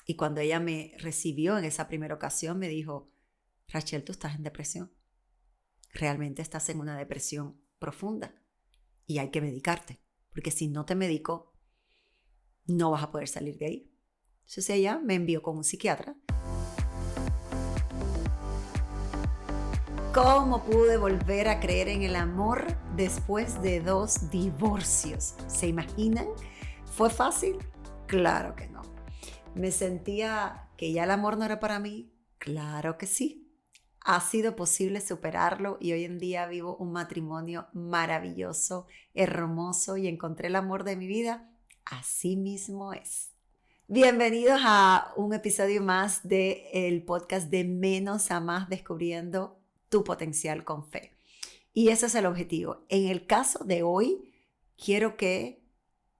Y cuando ella me recibió en esa primera ocasión, me dijo, Rachel, tú estás en depresión. Realmente estás en una depresión profunda y hay que medicarte, porque si no te medico, no vas a poder salir de ahí. Entonces ella me envió con un psiquiatra. ¿Cómo pude volver a creer en el amor después de 2 divorcios? ¿Se imaginan? ¿Fue fácil? Claro que no. ¿Me sentía que ya el amor no era para mí? Claro que sí. Ha sido posible superarlo y hoy en día vivo un matrimonio maravilloso, hermoso y encontré el amor de mi vida. Así mismo es. Bienvenidos a un episodio más del podcast de Menos a Más, descubriendo tu potencial con fe. Y ese es el objetivo. En el caso de hoy, quiero que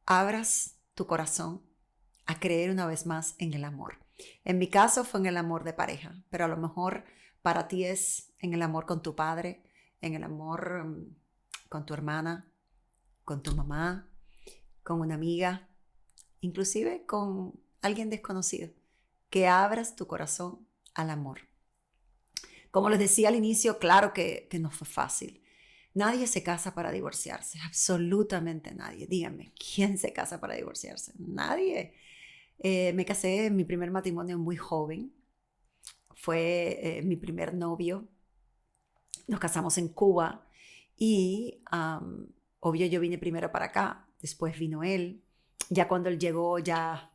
abras tu corazón a creer una vez más en el amor. En mi caso fue en el amor de pareja, pero a lo mejor para ti es en el amor con tu padre, en el amor con tu hermana, con tu mamá, con una amiga, inclusive con alguien desconocido. Que abras tu corazón al amor. Como les decía al inicio, claro que no fue fácil. Nadie se casa para divorciarse, absolutamente nadie. Díganme, ¿quién se casa para divorciarse? Nadie. Me casé en mi primer matrimonio muy joven. Fue mi primer novio. Nos casamos en Cuba y obvio yo vine primero para acá, después vino él. Ya cuando él llegó, ya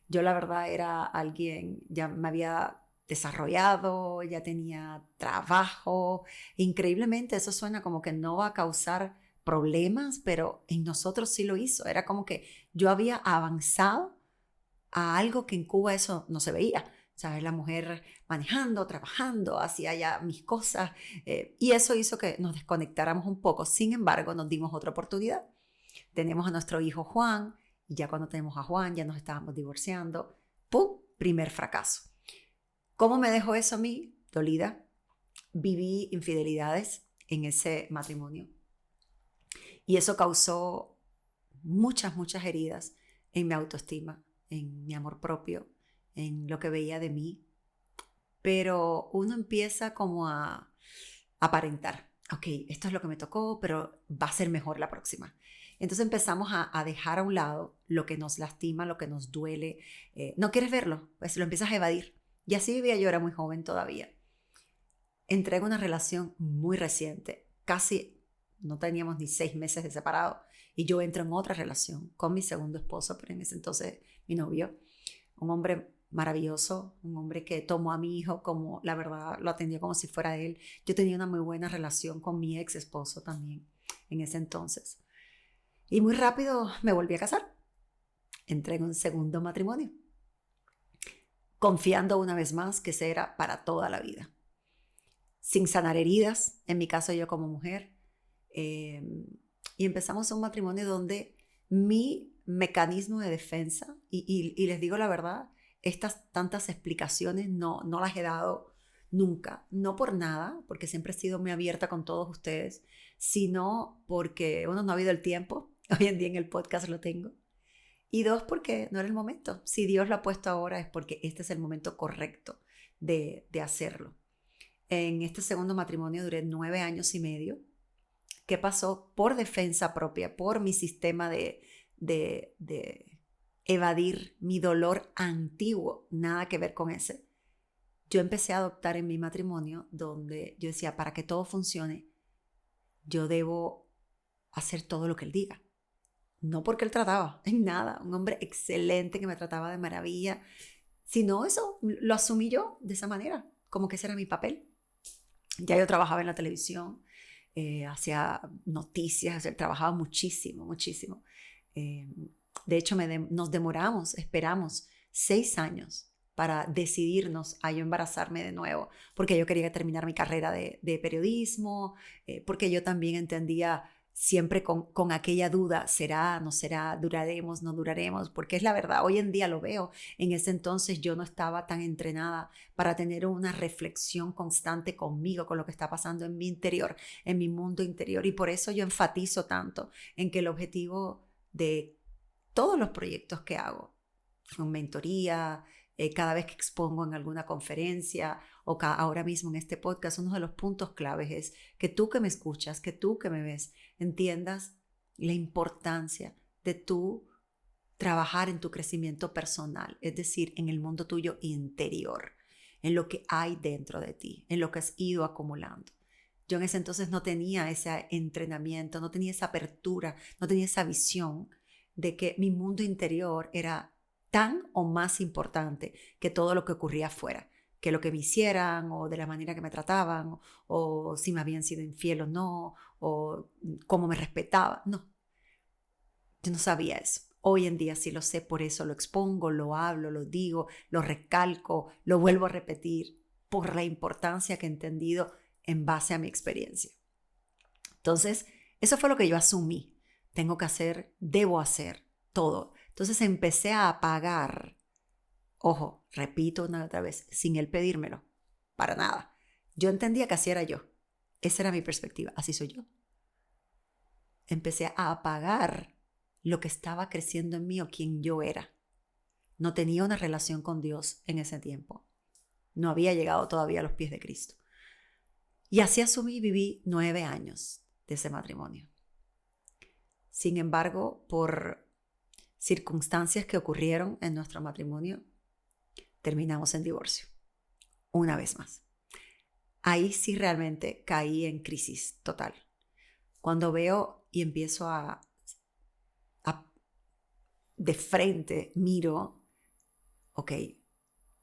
yo la verdad era alguien, ya me había desarrollado, ya tenía trabajo. Increíblemente eso suena como que no va a causar problemas, pero en nosotros sí lo hizo. Era como que yo había avanzado a algo que en Cuba eso no se veía. ¿Sabes? La mujer manejando, trabajando, hacía ya mis cosas. Y eso hizo que nos desconectáramos un poco. Sin embargo, nos dimos otra oportunidad. Tenemos a nuestro hijo Juan, y ya cuando tenemos a Juan, ya nos estábamos divorciando. ¡Pum! Primer fracaso. ¿Cómo me dejó eso a mí? Dolida. Viví infidelidades en ese matrimonio. Y eso causó muchas heridas en mi autoestima, en mi amor propio, en lo que veía de mí. Pero uno empieza como a aparentar. Ok, esto es lo que me tocó, pero va a ser mejor la próxima. Entonces empezamos a dejar a un lado lo que nos lastima, lo que nos duele. ¿No quieres verlo? Pues lo empiezas a evadir. Y así vivía yo, era muy joven todavía. Entré en una relación muy reciente, casi no teníamos ni 6 meses de separado, y yo entro en otra relación con mi segundo esposo, pero en ese entonces mi novio, un hombre maravilloso, un hombre que tomó a mi hijo como, la verdad, lo atendió como si fuera él. Yo tenía una muy buena relación con mi ex esposo también en ese entonces. Y muy rápido me volví a casar. Entré en un segundo matrimonio, confiando una vez más que ese era para toda la vida. Sin sanar heridas, en mi caso yo como mujer. Eh, y empezamos un matrimonio donde mi mecanismo de defensa, y les digo la verdad, estas tantas explicaciones no las he dado nunca, no por nada, porque siempre he sido muy abierta con todos ustedes, sino porque, uno, no ha habido el tiempo, hoy en día en el podcast lo tengo, y dos, porque no era el momento. Si Dios lo ha puesto ahora es porque este es el momento correcto de hacerlo. En este segundo matrimonio duré 9 años y medio. ¿Qué pasó? Por defensa propia, por mi sistema de evadir mi dolor antiguo, nada que ver con ese. Yo empecé a adoptar en mi matrimonio donde yo decía, para que todo funcione, yo debo hacer todo lo que él diga. No porque él trataba, en nada, un hombre excelente que me trataba de maravilla, sino eso, lo asumí yo de esa manera, como que ese era mi papel. Ya yo trabajaba en la televisión, hacía noticias, trabajaba muchísimo. Eh, de hecho, nos demoramos, esperamos 6 años para decidirnos a yo embarazarme de nuevo, porque yo quería terminar mi carrera de periodismo, porque yo también entendía siempre con aquella duda, ¿será, no será, duraremos, no duraremos? Porque es la verdad, hoy en día lo veo. En ese entonces yo no estaba tan entrenada para tener una reflexión constante conmigo, con lo que está pasando en mi interior, en mi mundo interior. Y por eso yo enfatizo tanto en que el objetivo de todos los proyectos que hago, con mentoría, cada vez que expongo en alguna conferencia o ahora mismo en este podcast, uno de los puntos claves es que tú que me escuchas, que tú que me ves, entiendas la importancia de tú trabajar en tu crecimiento personal, es decir, en el mundo tuyo interior, en lo que hay dentro de ti, en lo que has ido acumulando. Yo en ese entonces no tenía ese entrenamiento, no tenía esa apertura, no tenía esa visión de que mi mundo interior era tan o más importante que todo lo que ocurría afuera, que lo que me hicieran o de la manera que me trataban o si me habían sido infiel o no, o cómo me respetaba. No, yo no sabía eso. Hoy en día sí lo sé, por eso lo expongo, lo hablo, lo digo, lo recalco, lo vuelvo a repetir, por la importancia que he entendido en base a mi experiencia. Entonces, eso fue lo que yo asumí. Tengo que hacer, debo hacer todo. Entonces empecé a apagar, ojo, repito una y otra vez, sin él pedírmelo, para nada. Yo entendía que así era yo. Esa era mi perspectiva, así soy yo. Empecé a apagar lo que estaba creciendo en mí o quien yo era. No tenía una relación con Dios en ese tiempo. No había llegado todavía a los pies de Cristo. Y así asumí y viví 9 años de ese matrimonio. Sin embargo, por circunstancias que ocurrieron en nuestro matrimonio, terminamos en divorcio. Una vez más. Ahí sí realmente caí en crisis total. Cuando veo y empiezo a de frente, miro, ok,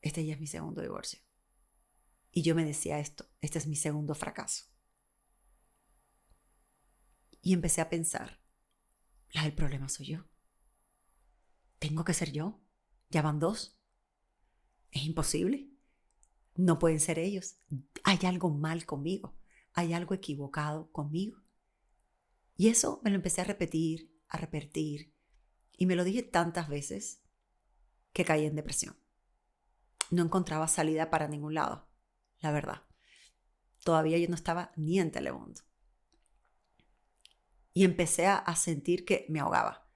este ya es mi segundo divorcio. Y yo me decía esto, este es mi segundo fracaso. Y empecé a pensar, el problema soy yo. Tengo que ser yo. Ya van 2. Es imposible. No pueden ser ellos. Hay algo mal conmigo. Hay algo equivocado conmigo. Y eso me lo empecé a repetir. Y me lo dije tantas veces que caí en depresión. No encontraba salida para ningún lado, la verdad. Todavía yo no estaba ni en Telemundo. Y empecé a sentir que me ahogaba.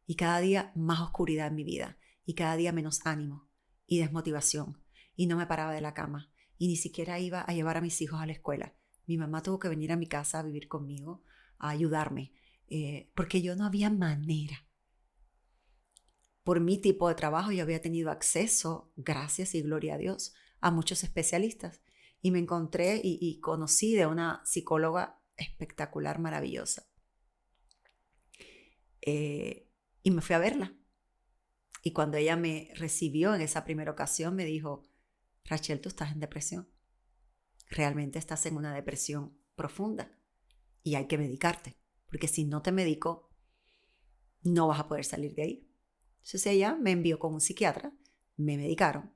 Y cada día más oscuridad en mi vida. Y cada día menos ánimo y desmotivación. Y no me paraba de la cama. Y ni siquiera iba a llevar a mis hijos a la escuela. Mi mamá tuvo que venir a mi casa a vivir conmigo, a ayudarme. Porque yo no había manera. Por mi tipo de trabajo yo había tenido acceso, gracias y gloria a Dios, a muchos especialistas. Y me encontré y conocí de una psicóloga espectacular, maravillosa. Y me fui a verla. Y cuando ella me recibió en esa primera ocasión, me dijo, Rachel, tú estás en depresión. Realmente estás en una depresión profunda y hay que medicarte. Porque si no te medico, no vas a poder salir de ahí. Entonces ella me envió con un psiquiatra, me medicaron,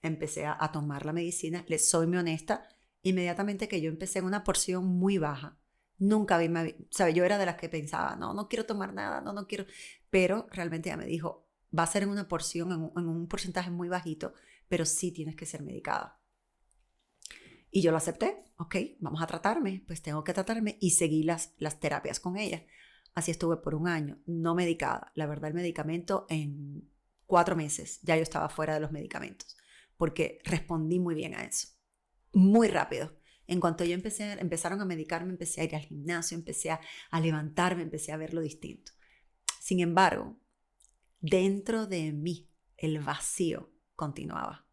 empecé a tomar la medicina, les soy muy honesta, inmediatamente que yo empecé en una porción muy baja, nunca vi, ¿sabe? Yo era de las que pensaba, no quiero tomar nada, no quiero, pero realmente ella me dijo, va a ser en una porción, en un porcentaje muy bajito, pero sí tienes que ser medicada. Y yo lo acepté, ok, vamos a tratarme, pues tengo que tratarme y seguí las terapias con ella. Así estuve por 1 año, no medicada. La verdad, el medicamento en 4 meses ya yo estaba fuera de los medicamentos, porque respondí muy bien a eso, muy rápido. En cuanto yo empezaron a medicarme, empecé a ir al gimnasio, empecé a levantarme, empecé a verlo distinto. Sin embargo, dentro de mí, el vacío continuaba.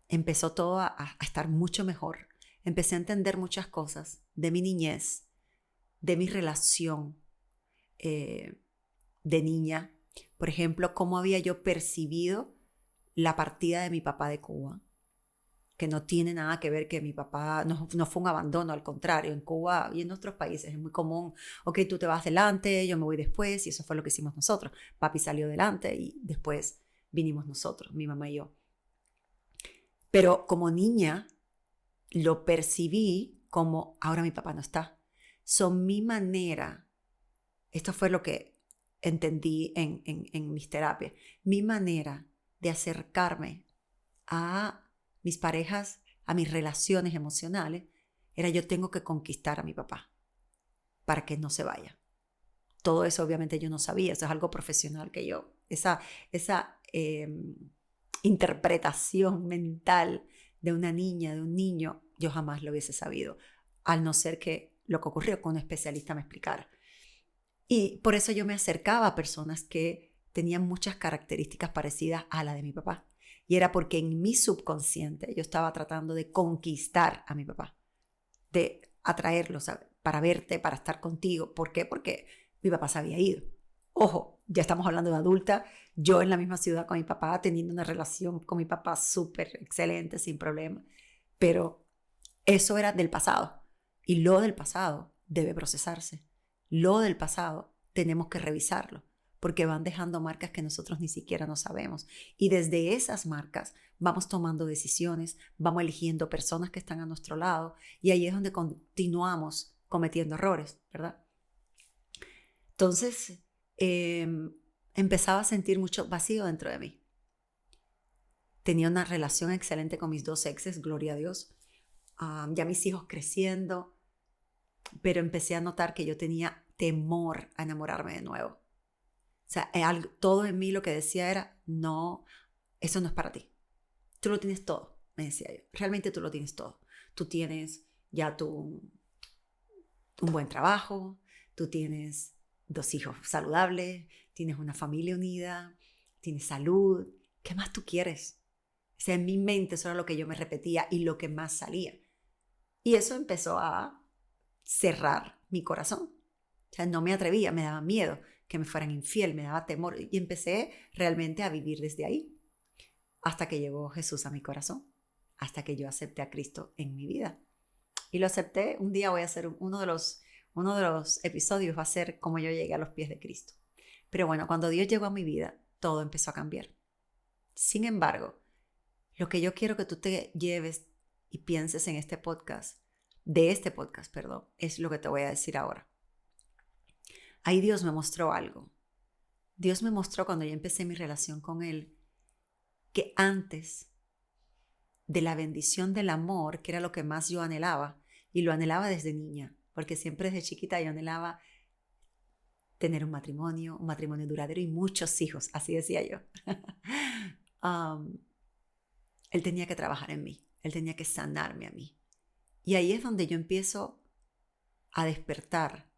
Empezó todo a estar mucho mejor. Empecé a entender muchas cosas de mi niñez, de mi relación de niña. Por ejemplo, cómo había yo percibido la partida de mi papá de Cuba, que no tiene nada que ver que mi papá no fue un abandono, al contrario, en Cuba y en otros países es muy común, ok, tú te vas delante, yo me voy después, y eso fue lo que hicimos nosotros. Papi salió delante y después vinimos nosotros, mi mamá y yo. Pero como niña lo percibí como ahora mi papá no está. Son mi manera, esto fue lo que entendí en mis terapias, mi manera de acercarme a mis parejas, a mis relaciones emocionales, era yo tengo que conquistar a mi papá para que no se vaya. Todo eso obviamente yo no sabía, eso es algo profesional que yo, esa interpretación mental de una niña, de un niño, yo jamás lo hubiese sabido, al no ser que lo que ocurrió con un especialista me explicara. Y por eso yo me acercaba a personas que tenían muchas características parecidas a la de mi papá. Y era porque en mi subconsciente yo estaba tratando de conquistar a mi papá, de atraerlo, ¿sabes? Para verte, para estar contigo. ¿Por qué? Porque mi papá se había ido. Ojo, ya estamos hablando de adulta, yo en la misma ciudad con mi papá, teniendo una relación con mi papá súper excelente, sin problema. Pero eso era del pasado. Y lo del pasado debe procesarse. Lo del pasado tenemos que revisarlo, porque van dejando marcas que nosotros ni siquiera no sabemos. Y desde esas marcas vamos tomando decisiones, vamos eligiendo personas que están a nuestro lado, y ahí es donde continuamos cometiendo errores, ¿verdad? Entonces, empezaba a sentir mucho vacío dentro de mí. Tenía una relación excelente con mis dos exes, gloria a Dios. Ya mis hijos creciendo, pero empecé a notar que yo tenía temor a enamorarme de nuevo. O sea, todo en mí lo que decía era, no, eso no es para ti. Tú lo tienes todo, me decía yo. Realmente tú lo tienes todo. Tú tienes ya un buen trabajo, tú tienes 2 hijos saludables, tienes una familia unida, tienes salud. ¿Qué más tú quieres? O sea, en mi mente eso era lo que yo me repetía y lo que más salía. Y eso empezó a cerrar mi corazón. O sea, no me atrevía, me daba miedo que me fueran infiel, me daba temor. Y empecé realmente a vivir desde ahí. Hasta que llegó Jesús a mi corazón. Hasta que yo acepté a Cristo en mi vida. Y lo acepté. Un día voy a hacer uno de los episodios, va a ser cómo yo llegué a los pies de Cristo. Pero bueno, cuando Dios llegó a mi vida, todo empezó a cambiar. Sin embargo, lo que yo quiero que tú te lleves y pienses en este podcast, perdón, es lo que te voy a decir ahora. Ahí Dios me mostró algo. Dios me mostró cuando yo empecé mi relación con Él, que antes de la bendición del amor, que era lo que más yo anhelaba, y lo anhelaba desde niña, porque siempre desde chiquita yo anhelaba tener un matrimonio duradero y muchos hijos, así decía yo. Él tenía que trabajar en mí, Él tenía que sanarme a mí. Y ahí es donde yo empiezo a despertar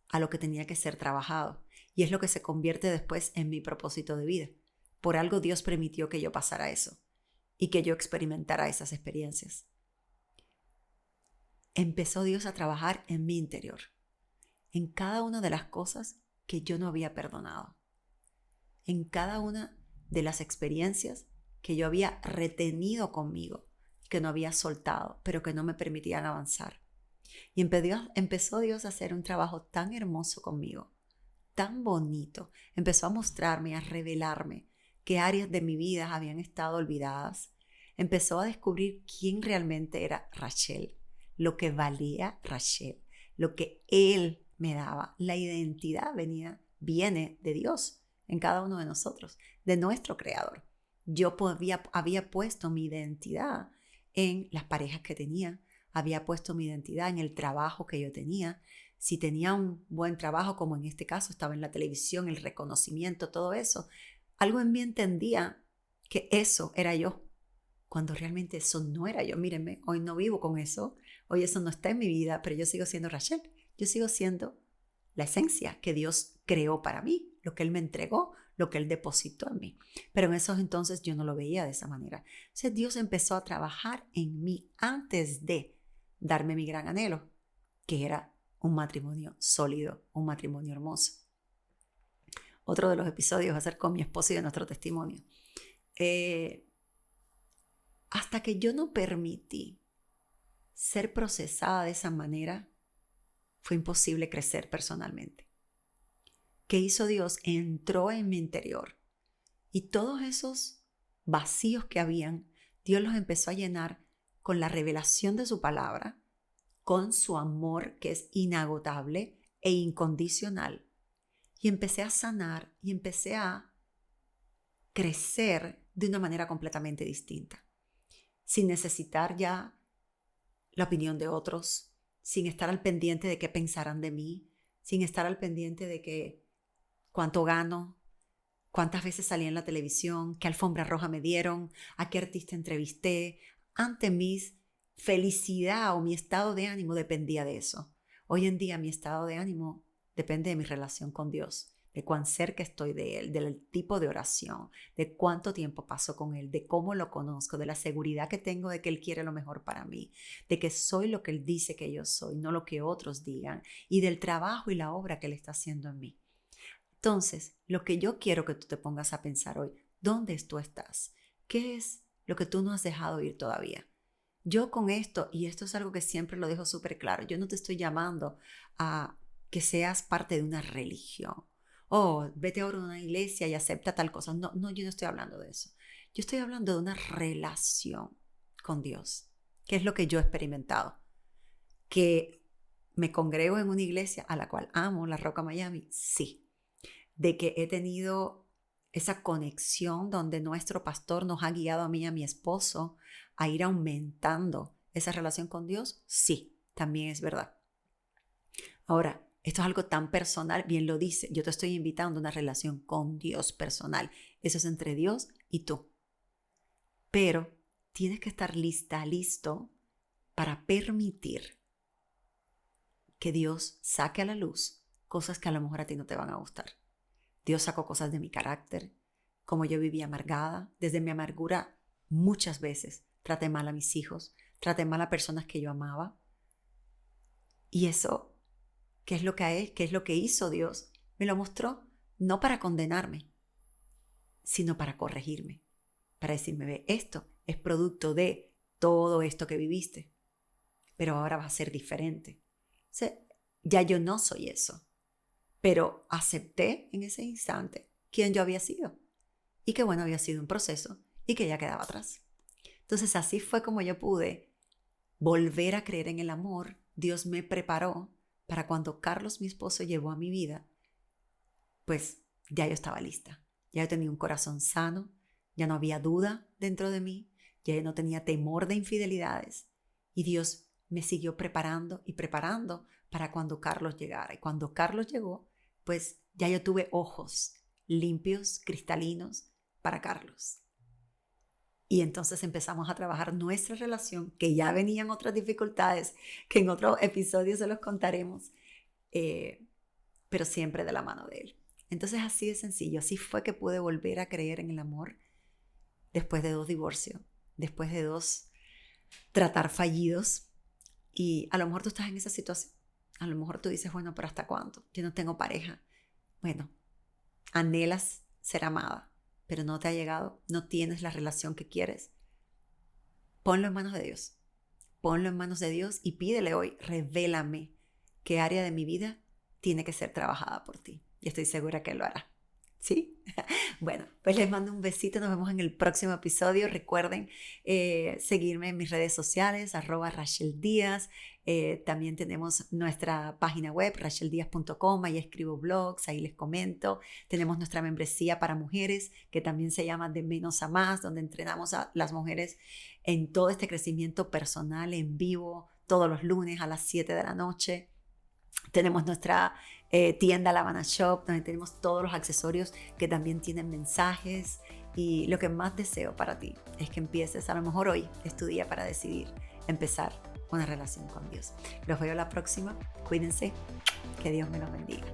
a lo que tenía que ser trabajado. Y es lo que se convierte después en mi propósito de vida. Por algo Dios permitió que yo pasara eso y que yo experimentara esas experiencias. Empezó Dios a trabajar en mi interior, en cada una de las cosas que yo no había perdonado, en cada una de las experiencias que yo había retenido conmigo, que no había soltado, pero que no me permitían avanzar. Y empezó Dios a hacer un trabajo tan hermoso conmigo, tan bonito. Empezó a mostrarme, a revelarme qué áreas de mi vida habían estado olvidadas. Empezó a descubrir quién realmente era Rachel, lo que valía Rachel, lo que Él me daba. La identidad viene de Dios en cada uno de nosotros, de nuestro Creador. Yo había puesto mi identidad en las parejas que tenía, había puesto mi identidad en el trabajo que yo tenía. Si tenía un buen trabajo, como en este caso estaba en la televisión, el reconocimiento, todo eso, algo en mí entendía que eso era yo, cuando realmente eso no era yo. Mírenme, hoy no vivo con eso, hoy eso no está en mi vida, pero yo sigo siendo Rachel, yo sigo siendo la esencia que Dios creó para mí, lo que Él me entregó, lo que Él depositó en mí. Pero en esos entonces yo no lo veía de esa manera. Entonces Dios empezó a trabajar en mí antes de darme mi gran anhelo, que era un matrimonio sólido, un matrimonio hermoso. Otro de los episodios va a ser con mi esposo y de nuestro testimonio. Hasta que yo no permití ser procesada de esa manera, fue imposible crecer personalmente. ¿Qué hizo Dios? Entró en mi interior y todos esos vacíos que habían, Dios los empezó a llenar con la revelación de su palabra, con su amor que es inagotable e incondicional. Y empecé a sanar y empecé a crecer de una manera completamente distinta, sin necesitar ya la opinión de otros, sin estar al pendiente de qué pensarán de mí, sin estar al pendiente de que cuánto gano, cuántas veces salí en la televisión, qué alfombra roja me dieron, a qué artista entrevisté. Ante mis felicidad o mi estado de ánimo dependía de eso. Hoy en día mi estado de ánimo depende de mi relación con Dios, de cuán cerca estoy de Él, del tipo de oración, de cuánto tiempo paso con Él, de cómo lo conozco, de la seguridad que tengo de que Él quiere lo mejor para mí, de que soy lo que Él dice que yo soy, no lo que otros digan, y del trabajo y la obra que Él está haciendo en mí. Entonces, lo que yo quiero que tú te pongas a pensar hoy, ¿dónde tú estás? ¿Qué es lo que tú no has dejado ir todavía? Yo con esto, y esto es algo que siempre lo dejo súper claro, yo no te estoy llamando a que seas parte de una religión. Oh, vete ahora a una iglesia y acepta tal cosa. No, no, yo no estoy hablando de eso. Yo estoy hablando de una relación con Dios, que es lo que yo he experimentado. Que me congrego en una iglesia a la cual amo, la Roca Miami, sí. De que he tenido esa conexión donde nuestro pastor nos ha guiado a mí y a mi esposo a ir aumentando esa relación con Dios, sí, también es verdad. Ahora, esto es algo tan personal, bien lo dice, yo te estoy invitando a una relación con Dios personal. Eso es entre Dios y tú. Pero tienes que estar listo para permitir que Dios saque a la luz cosas que a lo mejor a ti no te van a gustar. Dios sacó cosas de mi carácter, como yo vivía amargada. Desde mi amargura muchas veces traté mal a mis hijos, traté mal a personas que yo amaba. Y eso, ¿qué es lo que hizo Dios? Me lo mostró no para condenarme, sino para corregirme, para decirme, ve, esto es producto de todo esto que viviste, pero ahora va a ser diferente. O sea, ya yo no soy eso. Pero acepté en ese instante quién yo había sido y que bueno, había sido un proceso y que ya quedaba atrás. Entonces así fue como yo pude volver a creer en el amor. Dios me preparó para cuando Carlos, mi esposo, llegó a mi vida, pues ya yo estaba lista. Ya yo tenía un corazón sano, ya no había duda dentro de mí, ya yo no tenía temor de infidelidades y Dios me siguió preparando y preparando para cuando Carlos llegara. Y cuando Carlos llegó, pues ya yo tuve ojos limpios, cristalinos para Carlos. Y entonces empezamos a trabajar nuestra relación, que ya venían otras dificultades, que en otro episodio se los contaremos, pero siempre de la mano de Él. Entonces así de sencillo, así fue que pude volver a creer en el amor después de 2 divorcios, después de 2 tratar fallidos. Y a lo mejor tú estás en esa situación. A lo mejor tú dices, bueno, pero ¿hasta cuándo? Yo no tengo pareja. Bueno, anhelas ser amada, pero no te ha llegado, no tienes la relación que quieres. Ponlo en manos de Dios. Ponlo en manos de Dios y pídele hoy, revélame qué área de mi vida tiene que ser trabajada por ti. Y estoy segura que Él lo hará. ¿Sí? Bueno, pues les mando un besito. Nos vemos en el próximo episodio. Recuerden seguirme en mis redes sociales, @RachelDíaz. También tenemos nuestra página web, racheldiaz.com. Ahí escribo blogs, ahí les comento. Tenemos nuestra membresía para mujeres, que también se llama De Menos a Más, donde entrenamos a las mujeres en todo este crecimiento personal en vivo, todos los lunes a las 7 de la noche. Tenemos nuestra tienda La Habana Shop, donde tenemos todos los accesorios que también tienen mensajes. Y lo que más deseo para ti es que empieces, a lo mejor hoy es tu día para decidir empezar una relación con Dios. Los veo la próxima. Cuídense. Que Dios me los bendiga.